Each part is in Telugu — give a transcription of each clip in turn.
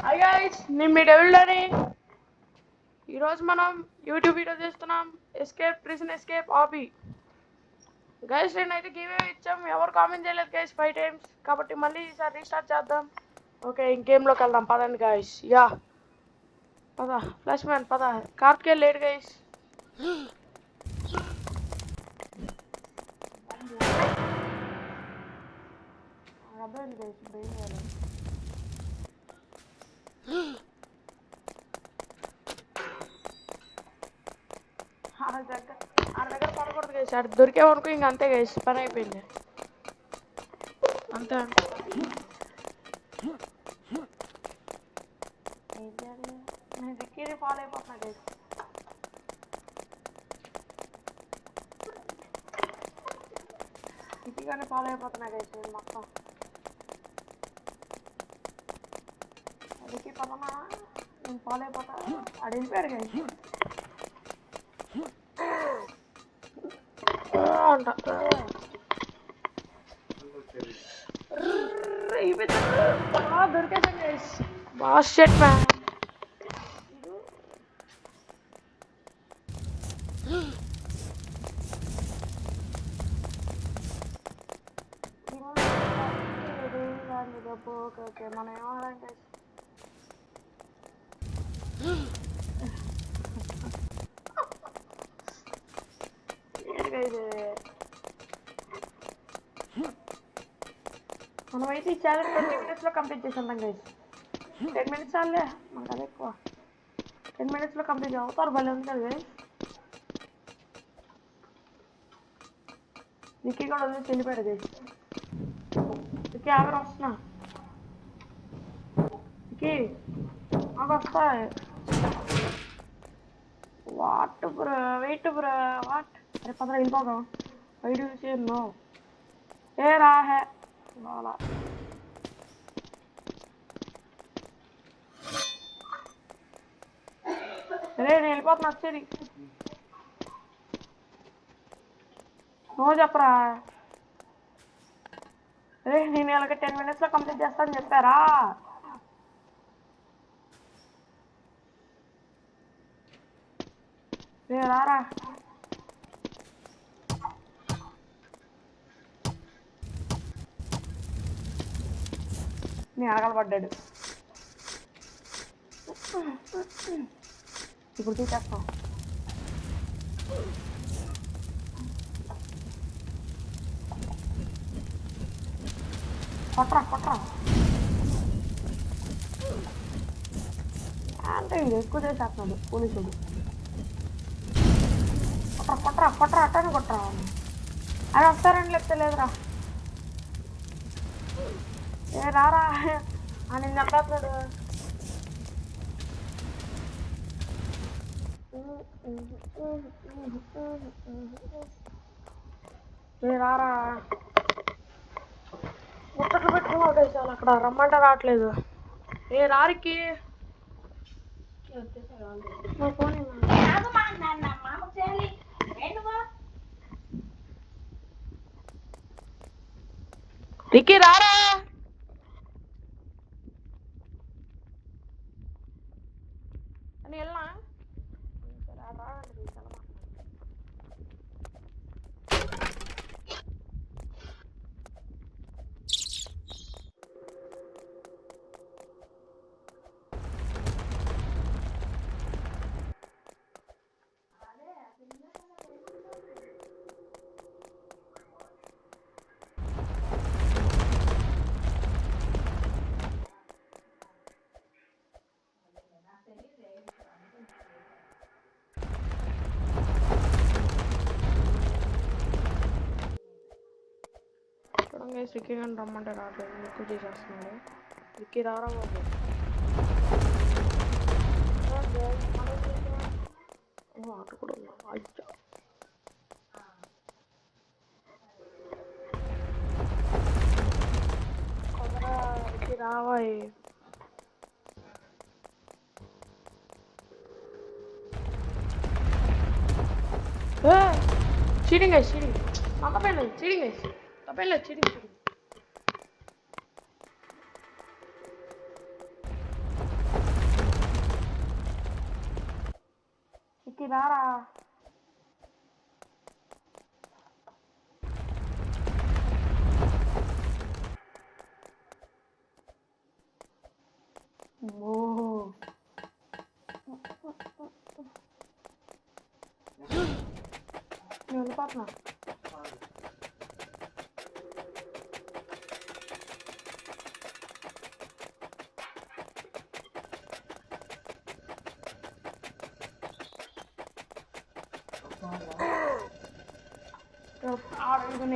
హాయ్ గైస్, నేను మీ డెవిల్ అని. ఈరోజు మనం యూట్యూబ్ వీడియో చేస్తున్నాం. ప్రిజన్ ఎస్కేప్ ఆబీ. గైస్ నేనైతే గివ్ అవే ఇచ్చాం, ఎవరు కామెంట్ చేయలేదు గైస్ 5 టైమ్స్. కాబట్టి మళ్ళీ ఈసారి రీస్టార్ట్ చేద్దాం. ఓకే, ఇంకేంలోకి వెళ్దాం పదండి గైస్. యా పద ఫ్లాష్ మ్యాన్ పద. Karthikeya late guys. అర్థమైంది గైస్, ఇప్పుడు ఏం చేయాలి? ఆడ దగ్గర పడకూడదు గైస్. ఆడ దొరికేవనుకో ఇంక అంతే గైస్, పని అయిపోయింది. అంతే నేను దిక్కిని ఫాలో అయిపోతున్నా గైస్. దిక్కిగానే ఫాలో అయిపోతున్నా గైస్ నేను మొత్తం. దిక్కి పదనా నేను ఫాలో అయిపోతా. ఆడు వెళ్ళిపోయాడు గైస్ అంట. దొరికేసాను guys. Boss shit man. Okay మనం ఏమన్నాం గైస్? మనమైతే ఈ ఛాలెంజ్ 20 minutes లో కంప్లీట్ చేసాం గైస్. 10 minutes చాలే, మనకు అదే ఎక్కువ. 10 minutes లో కంప్లీట్ అవుతారు. భలే ఉంది కదా గైస్. విక్కీ కూడా వదిలేసి వెళ్ళిపోయాడు గైస్. విక్కీ ఆగరు, వస్తున్నా. విక్కీ ఆగ వస్తాయి. What bro, wait bro, what? అరే పదరా వెళ్ళిపోదాం. వైడ్ విషయంలో ఏ రాహే వాలా. అరే నేను వెళ్ళిపోతున్నా, వచ్చేది నువ్వు చెప్పరా. అరే నేను ఇలాగ 10 minutes లో కంప్లీట్ చేస్తానని చెప్పారా? రే రారా. నేను అడగలబడ్డాడు. ఇప్పుడు తీసేస్తాం. కొట్రా కొట్రా అంటే ఇది ఎక్కువ చేసేస్తున్నాడు పోలీసుడు. కొట్రా కొట్రా కొట్రా అట్టని కొట్రా. అది వస్తారని చెప్తే లేదురా. ఏ రారా అని చెప్పేస్తున్నాడు. ఏ రారా. ముట్టట్లు పెట్టుకున్నావు గైస్ వాళ్ళు అక్కడ. రమ్మంటే రావట్లేదు. ఏ రారికి రిక్కీ రారా. అని వెళ్ళనా రాడండి చాలా. చూడండి విక్కీ కానీ రమ్మంటే రావట్లేదు. ఎక్కువ చేసేస్తున్నాడు. విక్కీ రారా బాబు. ఆట కూడా విక్కీ రావా. Cheating guys, cheating. తప్పలేదు, చీటింగ్ గైస్, తప్పలేదు, చీటింగ్ చీటింగ్. రిక్కి రారా. నేను వెళ్ళిపోతున్నా.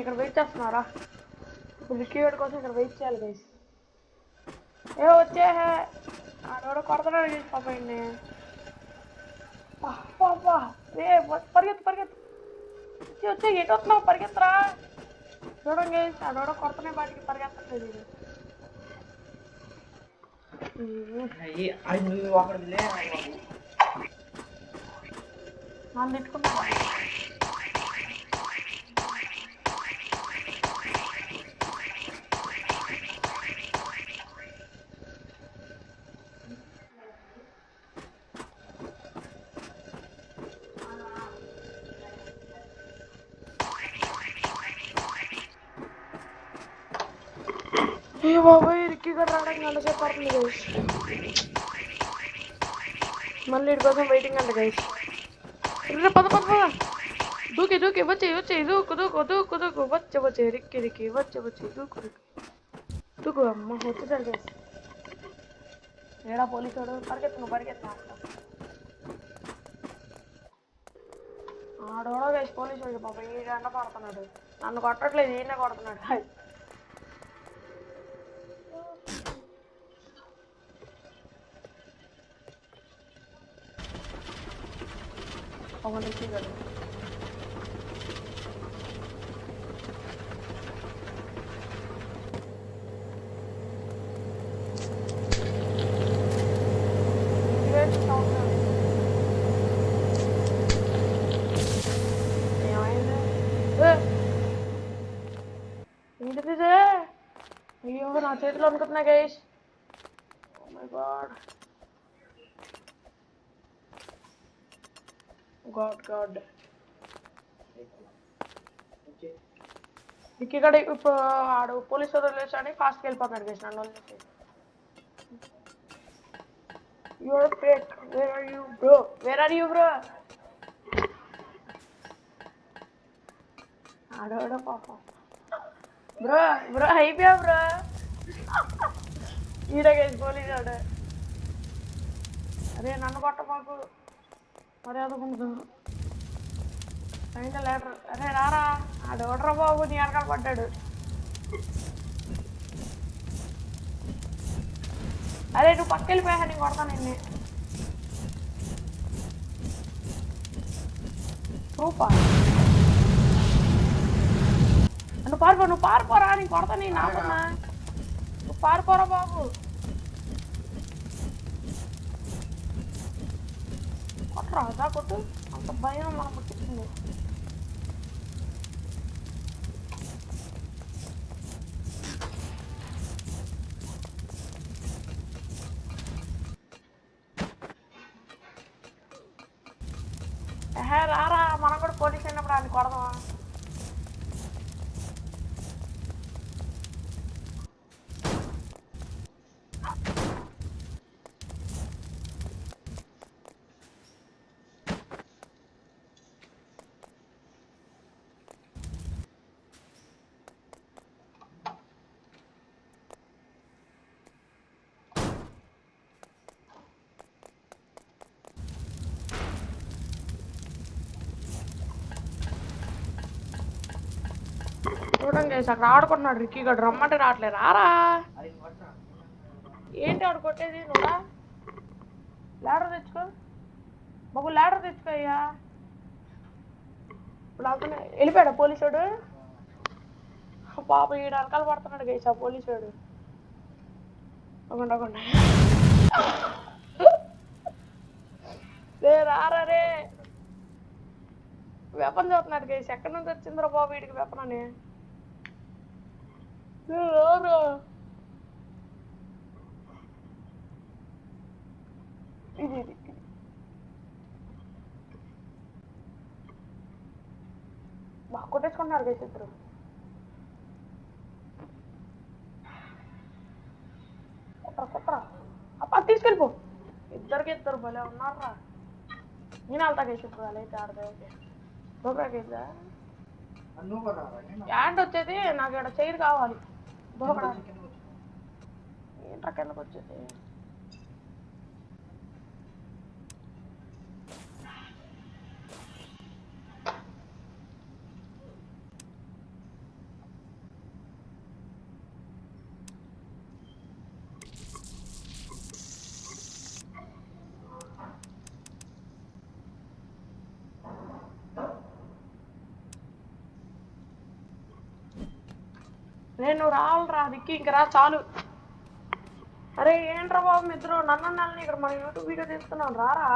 ఇక్కడ వెయిట్ చేస్తున్నారా? ఇప్పుడు రిక్కీ గడి కోసం ఇక్కడ వెయిట్ చేయాలి గైస్. వచ్చే ఆడెవడో కొడతాడు గైస్ పాపయ్యని. పరిగెత్తు పరిగెత్తు వచ్చే ఎటు వస్తున్నావు? పరిగెత్తరా. చూడండి గైస్ ఆడెవడో కొడుతున్నాయి వాటికి పరిగెత్తట్లేదు. నన్ను తిట్టుకుంటా. ఏ బాబాయ్ రిక్కీ గారు రావడానికి గంట సేపు పడుతుంది గైస్. మళ్ళీ ఇటు కోసం వెయిటింగ్ అంట గైస్. పద పద పద దూకి దూకి వచ్చే దూకు దూకు దూకు దూకు వచ్చే రిక్కి వచ్చే దూకు దూకు. అమ్మ వచ్చేసాడు గైస్. ఏడా పోలీసు వాడు? పరిగెత్తా. ఆడోడో గైస్ పోలీసు వాడు పాప ఈ గంట పడుతున్నాడు. నన్ను కొట్టట్లేదు, ఈయన కొడుతున్నాడు. రిక్కీ గడు ఏంటిది? అయ్యో నా చేతిలో అనుకుంటున్నా guys. Oh my God God Ricky గడ ఇప్పుడు ఆడు పోలీసు వదిలేసాడని ఫాస్ట్కి వెళ్ళిపోతాడు గైస్. నన్ను వదిలేసి you're fake. Where are you bro? ఆడోడో పాపం. బ్రో అయిపోయా బ్రో. ఈడ గైస్ పోలీసు వాడు. అరే నన్ను కొట్ట మాకు మర్యాద ఉండదు. అయినా లేటర్. అరే రారా. ఆడోడరా బాబు నీ వెనకాల పడ్డాడు. అరే నువ్వు పక్క వెళ్ళిపోయా నేను కొడతాను నిన్ను. ప్రూఫా? నువ్వు పారిపోరా నేను కొడతా. నేను నాకున్నా నువ్వు పారిపోరా బాబు. కొట్టరా అదా కొట్టు. అంత భయం మనం పుట్టింది. రారా మనం కూడా పోలీస్ అయినప్పుడు ఆయన కొడదామా? చూడండి గైస్ అక్కడ ఆడుకుంటున్నాడు రిక్కీ గడు. రమ్మంటే రావట్లేదు. రారా. ఏంటి ఆడు కొట్టేది? నువ్వురా ల్యాడర్ తెచ్చుకో బాబు. ల్యాడర్ తెచ్చుకో అయ్యా. ఇప్పుడు అవుతున్నా వెళ్ళిపోయాడు పోలీసుడు. పాప ఈడు వెనకాల పడుతున్నాడు గైస్ ఆ పోలీసుడు. అవ్వండి రారా రే. వెపన్ చదువుతున్నాడు గైస్. ఎక్కడి నుంచి వచ్చిందిరా బాబు వీడికి వెపన్ అని. బాగా కొట్టేసుకున్నారు గైస్ ఇద్దరు. కొట్టరా అప్ప తీసుకెళ్ళిపో. ఇద్దరికి ఇద్దరు భలే ఉన్నారా. నేను వెళ్తా గైస్ ఇప్పుడు అలా అయితే ఆడదా దూకరాకేద్దా యాండ్ వచ్చేది నాకు ఇక్కడ చైర్ కావాలి. దూకరా ఏంట్రా కిందకు వచ్చేది. నేను రావాలరా దిక్కి ఇంక రా చాలు. అరే ఏంట్రా బాబు మీ ఇద్దరు నన్ను నెలని ఇక్కడ మన యూట్యూబ్ వీడియో తీస్తున్నాను రారా.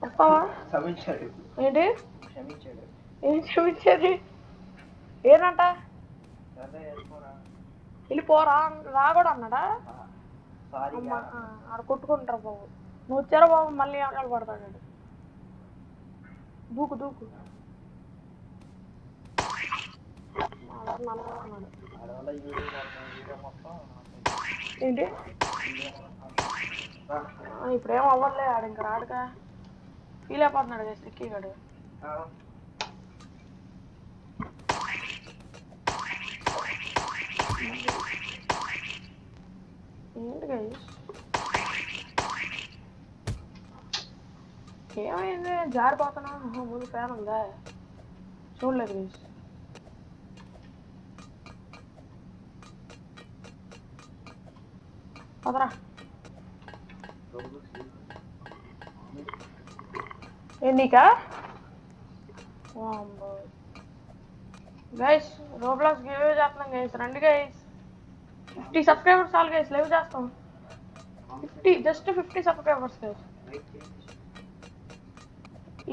వస్తావా ఏంటి ఏం క్షమించేది ఏనంట వెళ్ళిపోరా రాకూడదు అన్నాడా. ఆడ కొట్టుకుంటారు బాబు. నువ్వు వచ్చారా బాబు మళ్ళీ అక్కడ పడతాడు. దూకు దూకు ఏంటి ఇప్పుడేం అవ్వదులే ఆడు ఇంకా రాడుగా. ఫీల్ అయిపోతున్నాడు కదా స్టిక్కీ గాడు. ఏంటి గైస్ ఏమైంది జారిపోతున్నా. ముందు ఫ్యాన్ ఉందా చూడలేదు గైస్. పదరా నీకా గైస్ రోబ్లాక్స్ గివ్ అవే చేస్తున్నాం గైస్. రండి గైస్ 50 సబ్స్క్రైబర్స్ చాలు గైస్ లైవ్ చేస్తాం. 50 జస్ట్ 50 సబ్స్క్రైబర్స్ గైస్.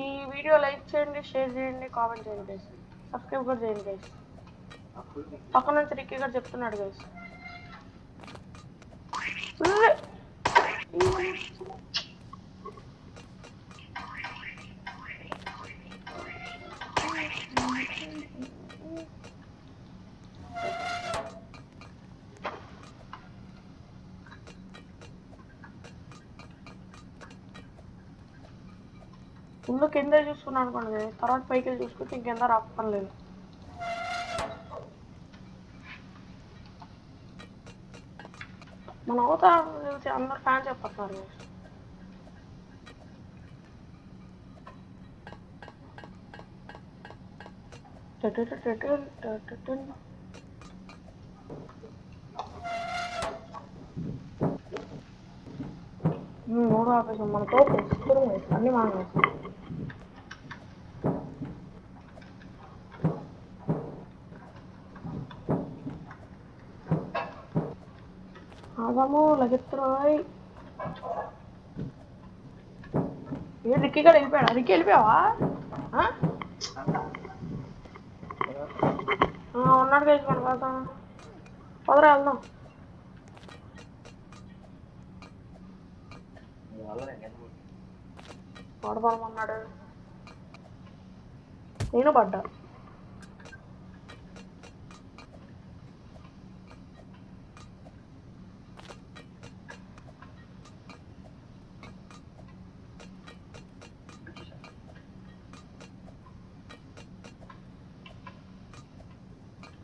ఈ వీడియో లైక్ చేయండి, షేర్ చేయండి, కామెంట్ చేయండి గైస్. సబ్స్క్రైబ్ కూడా చేయండి గైస్. పక్కన నుంచి రిక్కీ గారు చెప్తున్నాడు గైస్. ముందు కింద చూసుకున్నాను అనుకోండి తర్వాత పైకి వెళ్ళి చూసుకుంటే ఇంకెంత రాకపోవడం లేదు. మన అవతారం చూసి అందరు ఫ్యాన్ చెప్పేస్తున్నారు. మూడు ఆపేసాం మన తోపు అన్ని మానేస్తాం. ఆదాము లగెత్తురాయ్ ఏ రిక్కీ కూడా వెళ్ళిపోయాడు. రిక్కీ వెళ్ళిపోయావా ఉన్నాడు కలిసి మన కోసం పదరా వెళ్దాం. పడబడమన్నాడు నేను పడ్డా.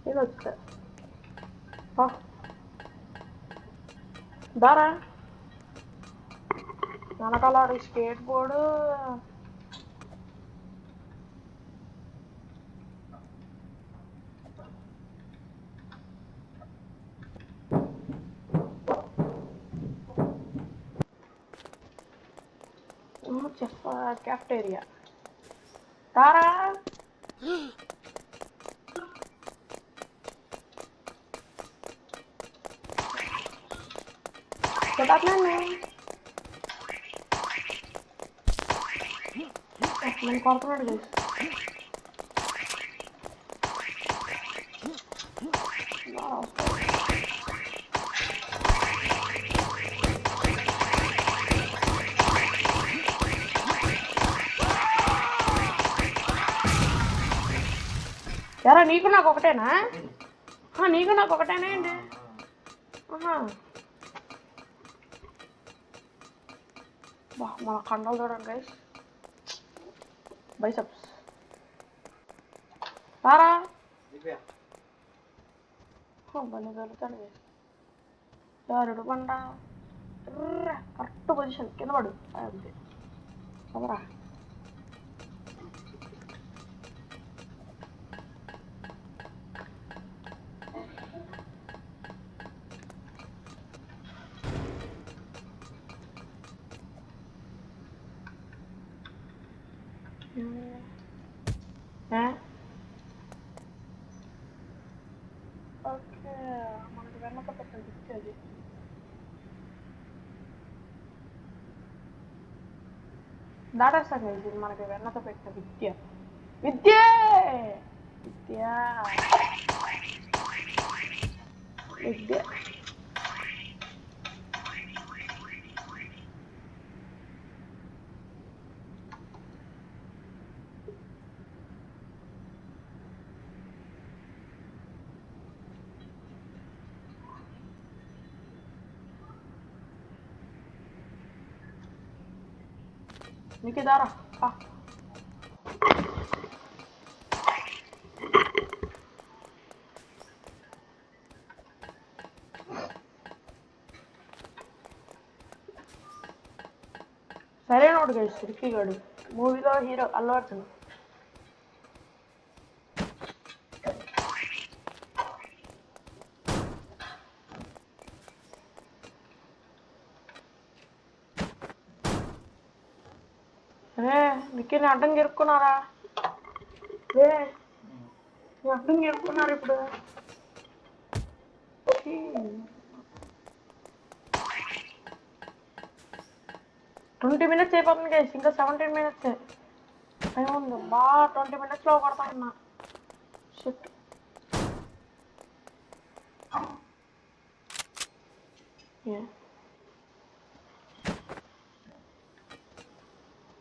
నేను వచ్చా దారా వెనకాల skateboard cafeteria. Tara! Cepat mana? Main corner guys. Wow. ఎరా నీకు నాకు ఒకటేనా? నీకు నాకు ఒకటేనా ఏంటి? మన కండలు చూడండి గైస్, బైసెప్స్. రారా భలే దొరుకుతాడు గైస్. జారుడు బండ కరెక్ట్ పొజిషన్ కింద పడు అంతే. అవరా ఓకే, మనకి వెన్నక పెట్టండి ఇచ్చేది. దాటేస్తాను ఇది మనకి వెన్నతో పెట్టిన విద్య. విద్య విద్య విద్య. నీకు దారా సరైనోడు గైస్. రిక్కీ గాడు మూవీలో హీరో అల్లు అర్జున్. అరే రిక్కీని అడ్డం గెరుక్కున్నారా? అడ్డం గెరుక్కున్నారు ఇప్పుడు. 20 minutes అయిపోతుంది గైస్, ఇంకా 17 minutes టైం ఉంది. 20 minutes లో కొడతా ఉన్నా. షిట్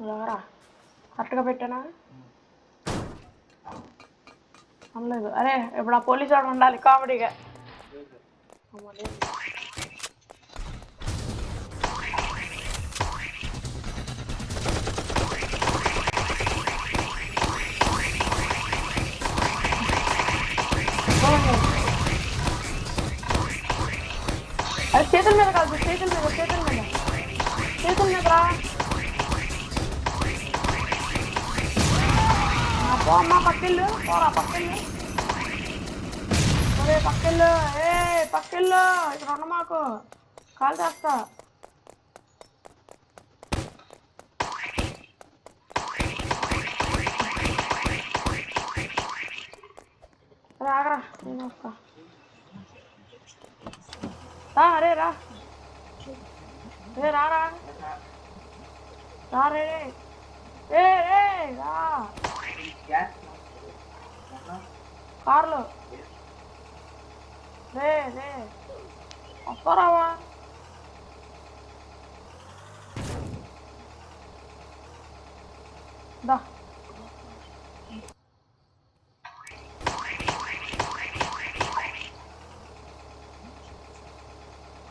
రారా కరెక్ట్గా పెట్టానా? అనలేదు. అరే ఇప్పుడు ఆ పోలీసు వాడు ఉండాలి కామెడీగా. అది చేతుల మీద కాదు, చేతుల మీద రా. పోమ్మా పక్కిళ్ళు, పోరా పక్కిళ్ళు. ఒరే పక్కిళ్ళు, పక్కిళ్ళు ఇక్కడ ఉన్న మాకు కాల్ చేస్తా. ఆగరా నేను వస్తా. అరే రా రారా రే రా కార్లో రే వస్తారావా? దా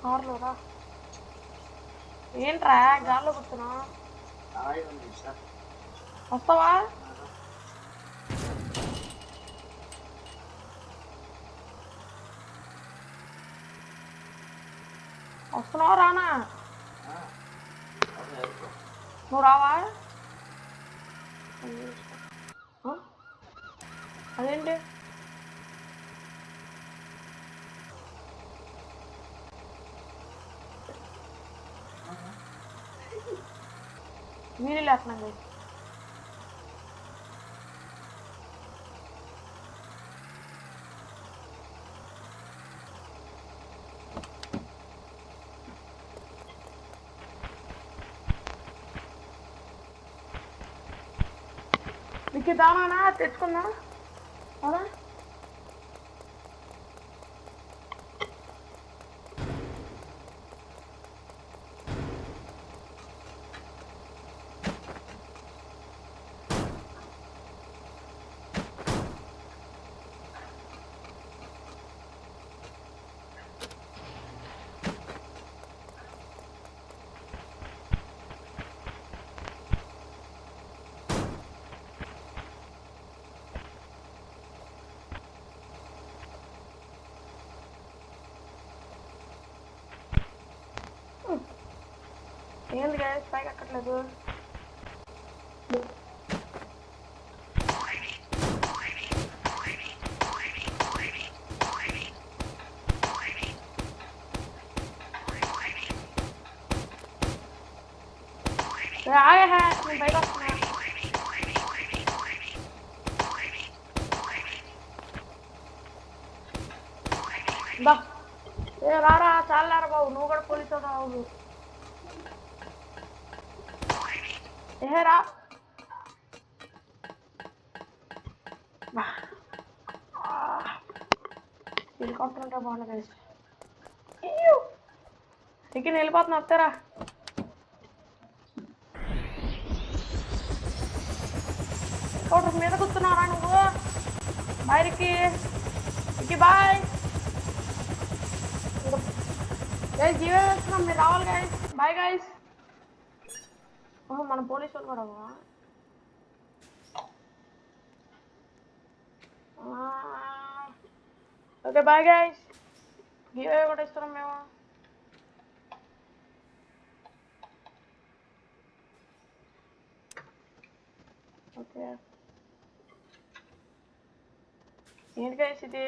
కార్లో రా. ఏంట్రా గాల్లో కూర్చున్నా? వస్తావా? వస్తున్నావా రానా? నువ్వు రావా? అదేంటి వీలు లేస్తున్నాం. మీకు దానా తెచ్చుకున్నా అవునా? ఏంది గైస్ పైకి ఎక్కట్లేదు. ఆగే నేను పైకి వస్తున్నా. బా ఏ రారా చాలారా బాబు, నువ్వు కూడా పోలీసు రావు. ఏ రా హెలికాప్టర్ అంటే బాగుంది గైస్. ఇంక వెళ్ళిపోతున్నా వస్తారా. హెలికాప్టర్ మీద కూర్చున్నారా నువ్వు? Bye Rikki. Rikki bye guys. జీవే వేస్తున్నాం, మీరు రావాలి గైస్. Bye guys. మన పోలీసు వాళ్ళు కూడా ఓకే బాయ్ గైస్. జీవే కూడా ఇస్తున్నాం మేము. ఓకే ఏంటి గైస్ ఇది?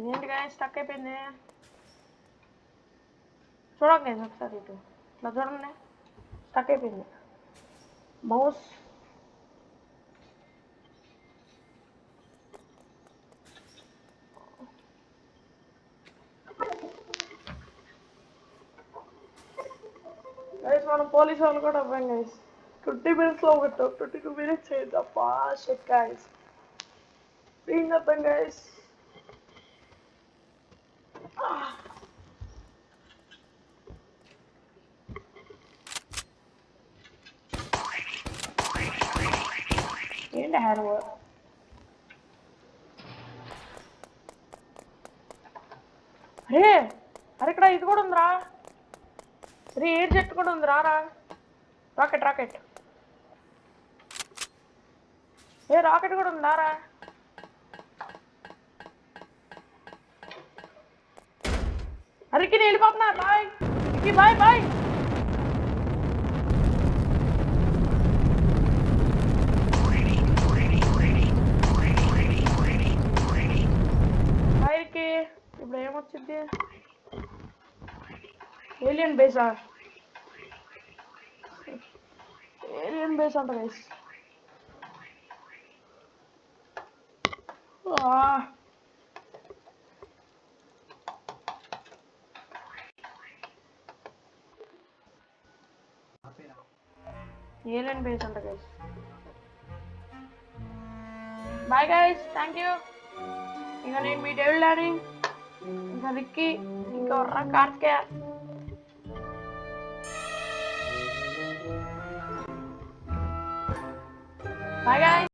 ఏంటి గైస్ స్టక్ అయిపోయింది? చూడండి గైస్ ఒకసారి ఇటు ఇట్లా చూడండి, స్టక్ అయిపోయింది మౌస్. గైస్ మనం పోలీసు వాళ్ళు కూడా అవ్వం గైస్. 20 minutes లో ఒకటి 22 minutes అయింది. అబ్బా షిట్ గైస్, ఏం చేద్దాం గైస్. ఏంటి హ్యాన్ అరే అరే ఇక్కడ ఇది కూడా ఉందిరా. అరే ఎయిర్ జెట్ కూడా ఉంది, రారా. రాకెట్ రాకెట్ ఏ రాకెట్ కూడా ఉంది, రారా. అరికి నేను వెళ్ళిపోతున్నా. Bye bye bye. బాయ్కి ఇప్పుడు ఏమొచ్చింది? ఏలియన్ బేసా? ఏలియన్ బేస్ అంట గైస్. ఏలియన్ బేస్ అంట గైస్. Bye guys, thank you. ఇంకా నేను మీ డెవిల్ అని, ఇంకా రిక్కీ, ఇంకా కార్తికేయ. Bye guys.